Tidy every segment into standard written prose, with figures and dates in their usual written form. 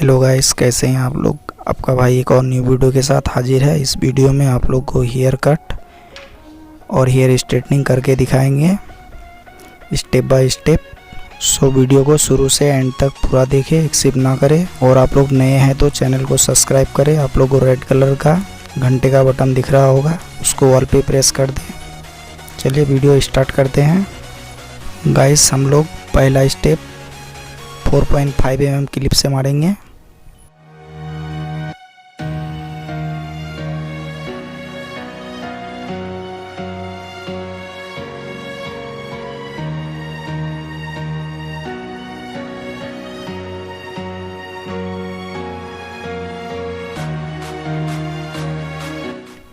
Hello guys, कैसे हैं आप लोग। आपका भाई एक और न्यू वीडियो के साथ हाजिर है। इस वीडियो में आप लोग को हेयर कट और हेयर स्ट्रेटनिंग करके दिखाएंगे step by step. So video को शुरू से एंड तक पूरा देखें, स्किप ना करें। और आप लोग नए हैं तो चैनल को सब्सक्राइब करें। आप लोग को रेड कलर का घंटे का बटन दिख रहा होगा, उसको ऑल पे प्रेस कर दें। चलिए वीडियो स्टार्ट करते हैं। गाइस, हम लोग पहला स्टेप 4.5 mm क्लिप से मारेंगे।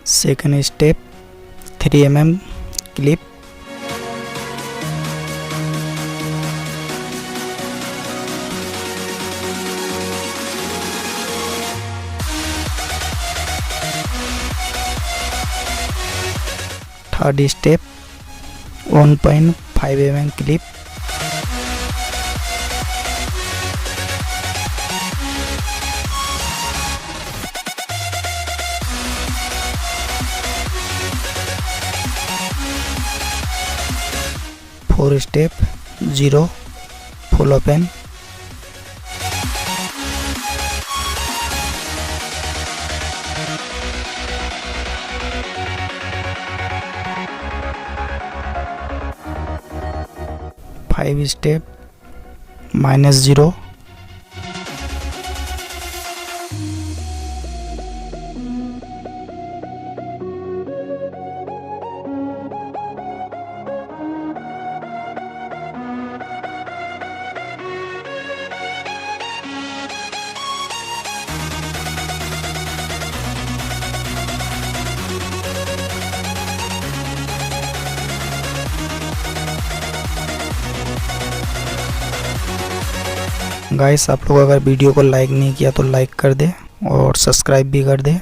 Second step 3 mm clip. Third step 1.5 mm clip. Four step 0 full open. Five step -0। Guys, आप लोग अगर वीडियो को लाइक नहीं किया तो लाइक कर दे और सब्सक्राइब भी कर दे।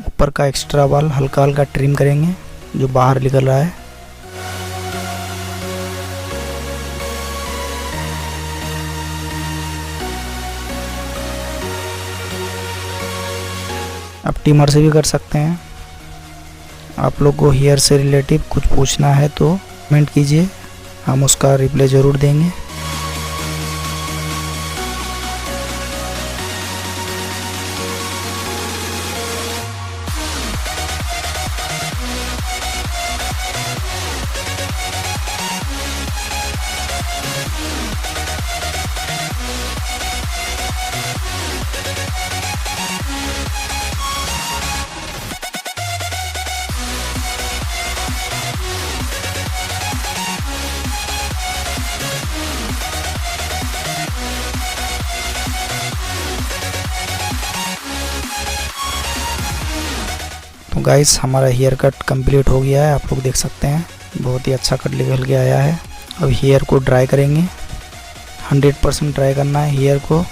ऊपर का एक्स्ट्रा बाल हल्का हल्का ट्रिम करेंगे जो बाहर निकल रहा है। आप ट्रिमर से भी कर सकते हैं। आप लोग को हेयर से रिलेटिव कुछ पूछना है तो कमेंट कीजिए, हम उसका रिप्लाई ज़रूर देंगे। तो गाइस, हमारा हेयर कट कंप्लीट हो गया है। आप लोग देख सकते हैं बहुत ही अच्छा कट निकल के आया है। अब हेयर को ड्राई करेंगे। 100% ड्राई करना है हेयर को।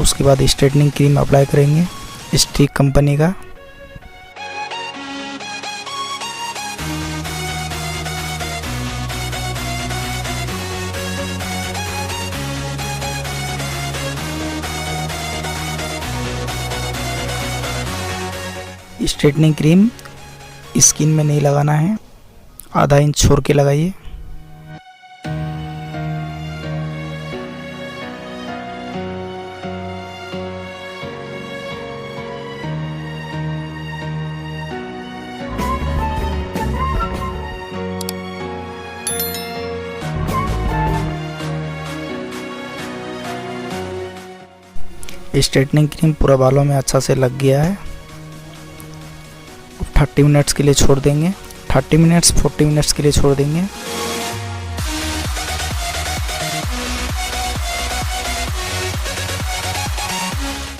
उसके बाद स्ट्रेटनिंग क्रीम अप्लाई करेंगे स्टिक कंपनी का। स्ट्रेटनिंग क्रीम स्किन में नहीं लगाना है, आधा इंच छोड़ के लगाइए। स्ट्रेटनिंग क्रीम पूरा बालों में अच्छा से लग गया है। 30 मिनट्स के लिए छोड़ देंगे। 30 मिनट्स 40 मिनट्स के लिए छोड़ देंगे।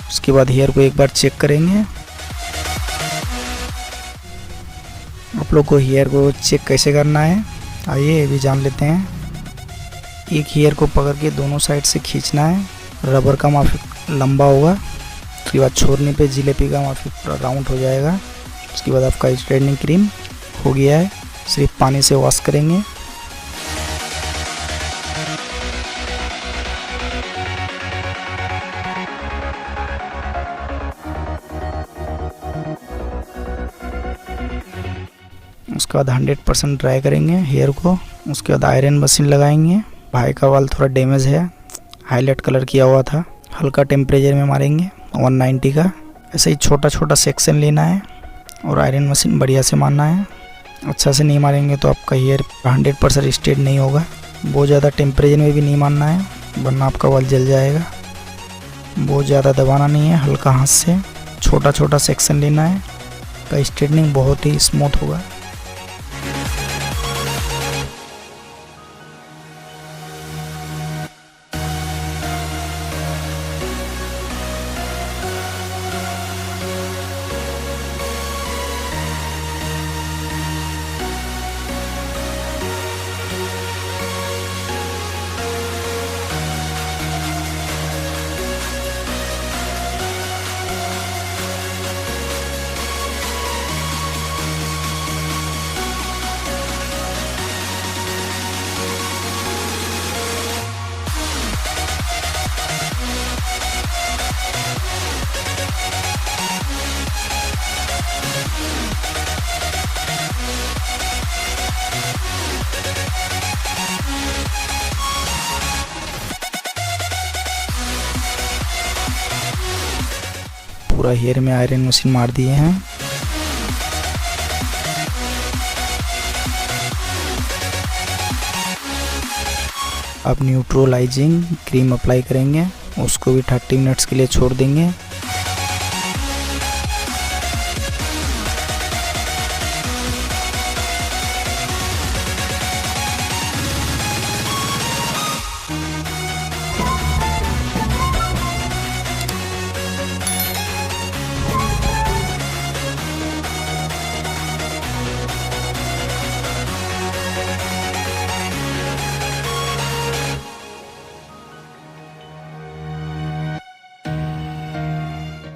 उसके बाद हेयर को एक बार चेक करेंगे। आप लोग को हेयर को चेक कैसे करना है आइए ये भी जान लेते हैं। एक हेयर को पकड़ के दोनों साइड से खींचना है। रबर का माफी लंबा होगा। उसके बाद छोड़ने पे जिलेबी का माफी पूरा राउंड हो जाएगा। उसके बाद आपका स्ट्रेटनिंग क्रीम हो गया है। सिर्फ पानी से वॉश करेंगे। उसके बाद 100% ड्राई करेंगे हेयर को। उसके बाद आयरन मशीन लगाएंगे। भाई का बाल थोड़ा डैमेज है, हाईलाइट कलर किया हुआ था। हल्का टेम्परेचर में मारेंगे 190 का। ऐसे ही छोटा छोटा सेक्शन लेना है और आयरन मशीन बढ़िया से मारना है। अच्छा से नहीं मारेंगे तो आपका हेयर 100% स्ट्रेट नहीं होगा। बहुत ज़्यादा टेम्परेचर में भी नहीं मारना है वरना आपका बाल जल जाएगा। बहुत ज़्यादा दबाना नहीं है, हल्का हाथ से छोटा छोटा सेक्शन लेना है। का स्ट्रेटनिंग बहुत ही स्मूथ होगा। पूरा हेयर में आयरन मशीन मार दिए हैं। अब न्यूट्रलाइजिंग क्रीम अप्लाई करेंगे, उसको भी 30 मिनट्स के लिए छोड़ देंगे।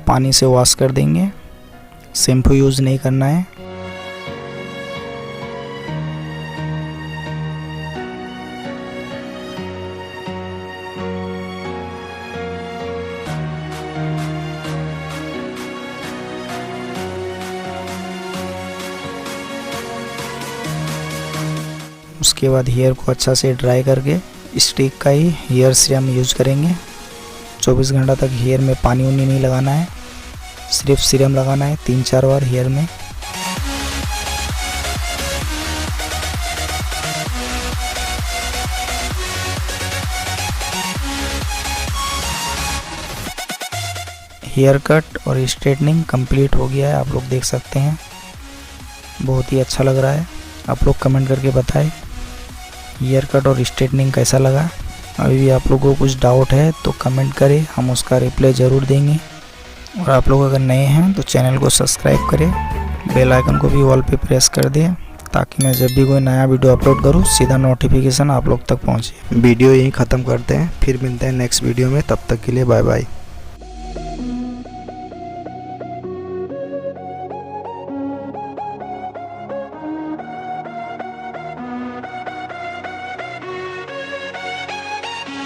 पानी से वॉश कर देंगे, शैम्पू यूज़ नहीं करना है। उसके बाद हेयर को अच्छा से ड्राई करके स्टिक का ही हेयर सीरम यूज़ करेंगे। 24 घंटा तक हेयर में पानी उनी नहीं लगाना है, सिर्फ सीरम लगाना है 3-4 बार हेयर में। हेयर कट और स्ट्रेटनिंग कंप्लीट हो गया है, आप लोग देख सकते हैं। बहुत ही अच्छा लग रहा है। आप लोग कमेंट करके बताएं हेयर कट और स्ट्रेटनिंग कैसा लगा। अभी भी आप लोगों को कुछ डाउट है तो कमेंट करें, हम उसका रिप्लाई ज़रूर देंगे। और आप लोग अगर नए हैं तो चैनल को सब्सक्राइब करें, बेल आइकन को भी ऑल पे प्रेस कर दें ताकि मैं जब भी कोई नया वीडियो अपलोड करूं सीधा नोटिफिकेशन आप लोग तक पहुंचे। वीडियो यहीं ख़त्म करते हैं, फिर मिलते हैं नेक्स्ट वीडियो में। तब तक के लिए बाय बाय।